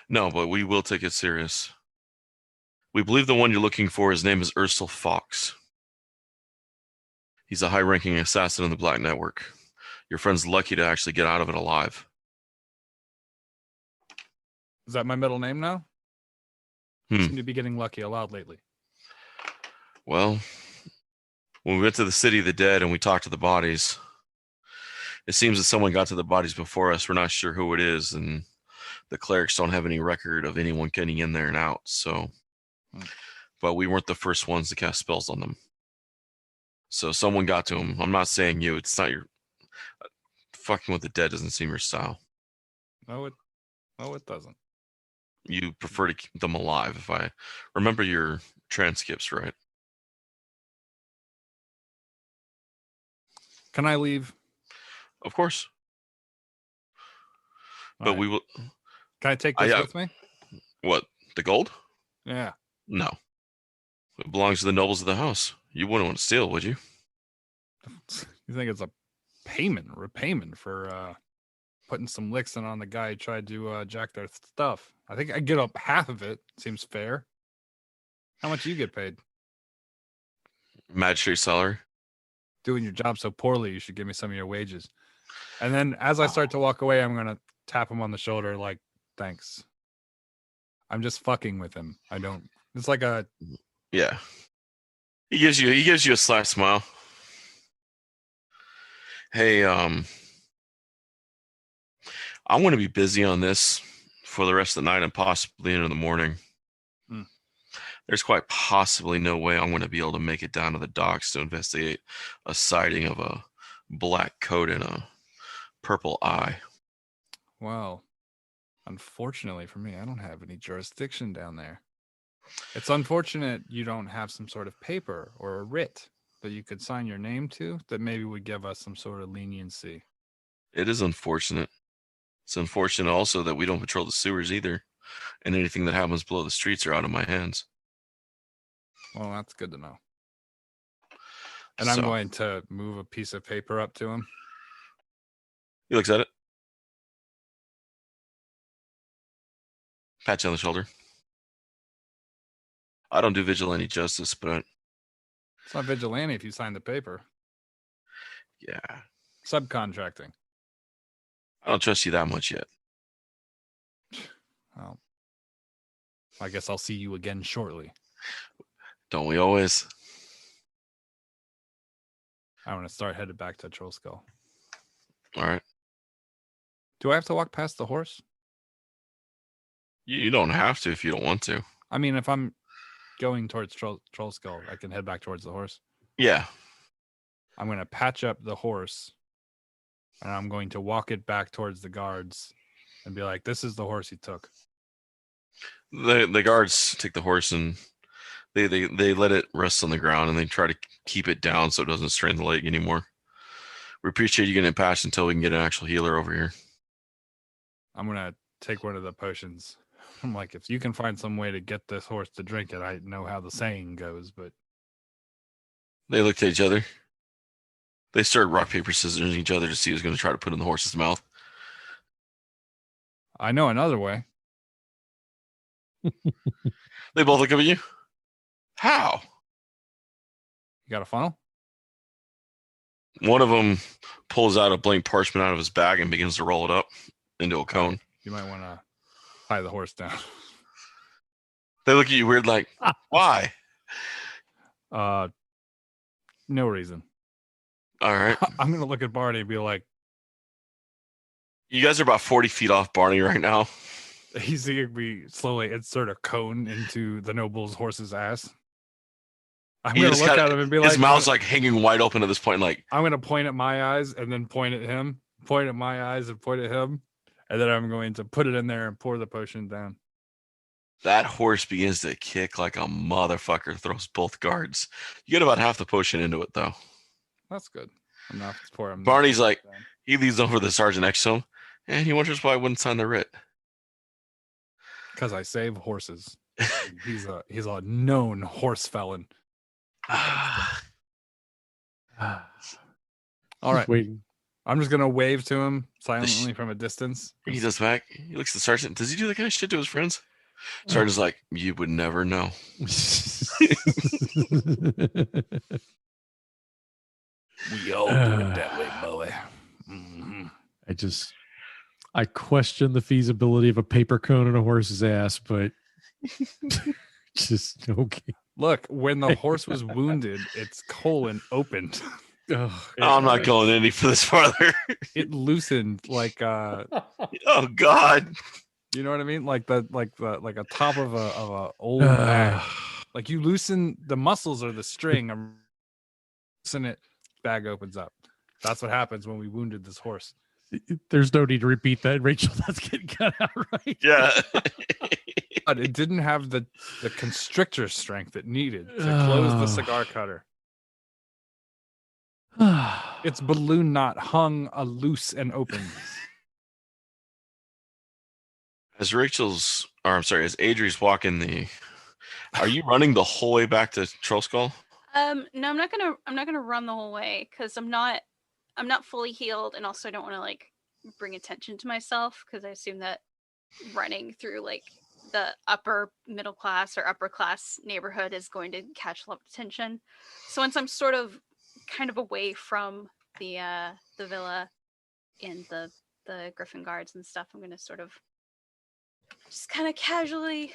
No, but we will take it serious. We believe the one you're looking for, his name is Ursel Fox. He's a high-ranking assassin in the Black Network. Your friend's lucky to actually get out of it alive. Is that my middle name now? You seem to be getting lucky a lot lately. Well, when we went to the City of the Dead and we talked to the bodies, it seems that someone got to the bodies before us. We're not sure who it is, and the clerics don't have any record of anyone getting in there and out. So, but we weren't the first ones to cast spells on them. So someone got to him. I'm not saying you. It's not your... fucking with the dead doesn't seem your style. No, it doesn't. You prefer to keep them alive, if I remember your transcripts right. Can I leave? Of course. All But right. we will... Can I take this with me? What? The gold? Yeah. No. It belongs to the nobles of the house. You wouldn't want to steal, would you? You think it's a repayment for putting some licks in on the guy who tried to jack their stuff? I think I get up half of it. Seems fair. How much do you get paid? Magistrate salary. Doing your job so poorly, you should give me some of your wages. And then as I start to walk away, I'm going to tap him on the shoulder like, thanks. I'm just fucking with him. I don't... It's like a... Yeah. He gives you a sly smile. Hey, I'm going to be busy on this for the rest of the night and possibly into the morning. There's quite possibly no way I'm going to be able to make it down to the docks to investigate a sighting of a black coat and a purple eye. Well, unfortunately for me, I don't have any jurisdiction down there. It's unfortunate you don't have some sort of paper or a writ that you could sign your name to that maybe would give us some sort of leniency. It is unfortunate. It's unfortunate also that we don't patrol the sewers either, and anything that happens below the streets are out of my hands. Well, that's good to know. And I'm going to move a piece of paper up to him. He looks at it. Pat you on the shoulder. I don't do vigilante justice, but... It's not vigilante if you sign the paper. Yeah. Subcontracting. I don't trust you that much yet. Well, I guess I'll see you again shortly. Don't we always? I'm going to start headed back to Troll Skull. All right. Do I have to walk past the horse? You don't have to if you don't want to. I mean, if I'm going towards Troll Skull, I can head back towards the horse. Yeah. I'm going to patch up the horse, and I'm going to walk it back towards the guards and be like, this is the horse he took. The guards take the horse and they let it rest on the ground, and they try to keep it down so it doesn't strain the leg anymore. We appreciate you getting it patched until we can get an actual healer over here. I'm going to take one of the potions. I'm like, if you can find some way to get this horse to drink it, I know how the saying goes, but... They looked at each other. They started rock, paper, scissors each other to see who's going to try to put it in the horse's mouth. I know another way. They both look up at you. How? You got a funnel? One of them pulls out a blank parchment out of his bag and begins to roll it up into a cone. You might want to tie the horse down. They look at you weird like, why? No reason. All right. I'm going to look at Barney and be like... You guys are about 40 feet off Barney right now. He's seeing me slowly insert a cone into the noble's horse's ass. I'm gonna look at him and be like, his mouth's like hanging wide open at this point. Like, I'm gonna point at my eyes and then point at him. Point at my eyes and point at him, and then I'm going to put it in there and pour the potion down. that horse begins to kick like a motherfucker. Throws both guards. You get about half the potion into it though. That's good. Enough to pour him. Barney's like, he leads over the sergeant next to him, and he wonders why I wouldn't sign the writ. Because I save horses. He's a known horse felon. All right. Waiting. I'm just gonna wave to him silently from a distance. He does back. He looks at the sergeant. Does he do that kind of shit to his friends? Sergeant's like, you would never know. We all do it that way, boy. Mm-hmm. I question the feasibility of a paper cone in a horse's ass, but just okay. Look, when the horse was wounded, its colon opened. I'm not going any for this farther. It loosened like oh God. You know what I mean? Like a top of a old bag. Like you loosen the muscles or the string, loosen it, bag opens up. That's what happens when we wounded this horse. There's no need to repeat that, Rachel. That's getting cut out, right? Yeah. But it didn't have the constrictor strength it needed to close the cigar cutter. Its balloon knot hung loose and open. As as Adri's walking are you running the whole way back to Troll Skull? No, I'm not gonna run the whole way because I'm not fully healed, and also I don't want to like bring attention to myself because I assume that running through like the upper middle class or upper class neighborhood is going to catch a lot of attention. So once I'm sort of kind of away from the villa and the Griffin Guards and stuff, I'm gonna sort of just kind of casually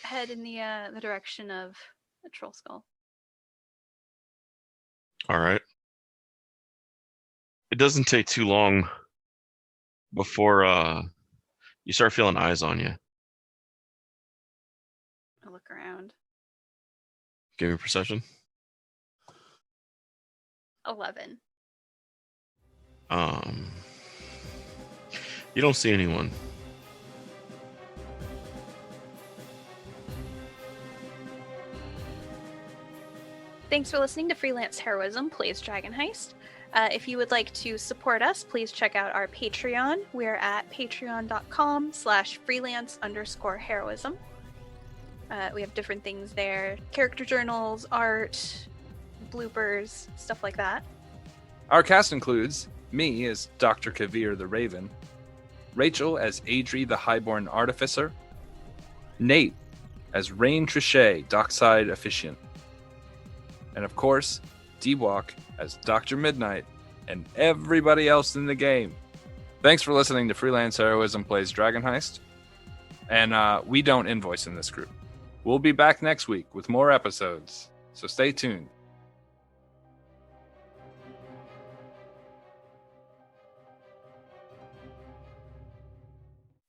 head in the direction of the Troll Skull. All right. It doesn't take too long before you start feeling eyes on you. I look around. Give me a perception. 11. You don't see anyone. Thanks for listening to Freelance Heroism Plays Dragon Heist. If you would like to support us, please check out our Patreon. We're at patreon.com/freelance_heroism. We have different things there. Character journals, art, bloopers, stuff like that. Our cast includes me as Dr. Kavir the Raven, Rachel as Adri the Highborn Artificer, Nate as Rain Trichet, Dockside Officiant, and of course, D-Walk as Dr. Midnight, and everybody else in the game. Thanks for listening to Freelance Heroism Plays Dragon Heist, and we don't invoice in this group. We'll be back next week with more episodes, so stay tuned.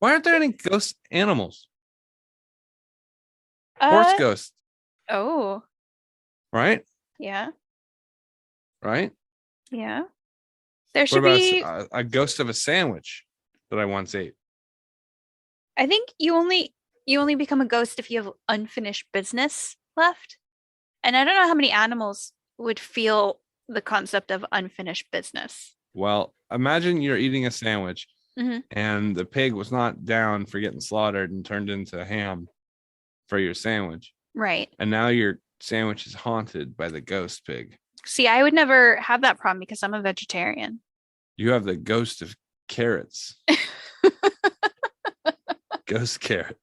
Why aren't there any ghost animals? Horse ghosts, Oh, right? yeah. Right? Yeah. There What should about be. a ghost of a sandwich that I once ate? I think you only become a ghost if you have unfinished business left. And I don't know how many animals would feel the concept of unfinished business. Well, imagine you're eating a sandwich Mhm. and the pig was not down for getting slaughtered and turned into ham for your sandwich. Right. And now your sandwich is haunted by the ghost pig. See, I would never have that problem because I'm a vegetarian. You have the ghost of carrots. Ghost carrot.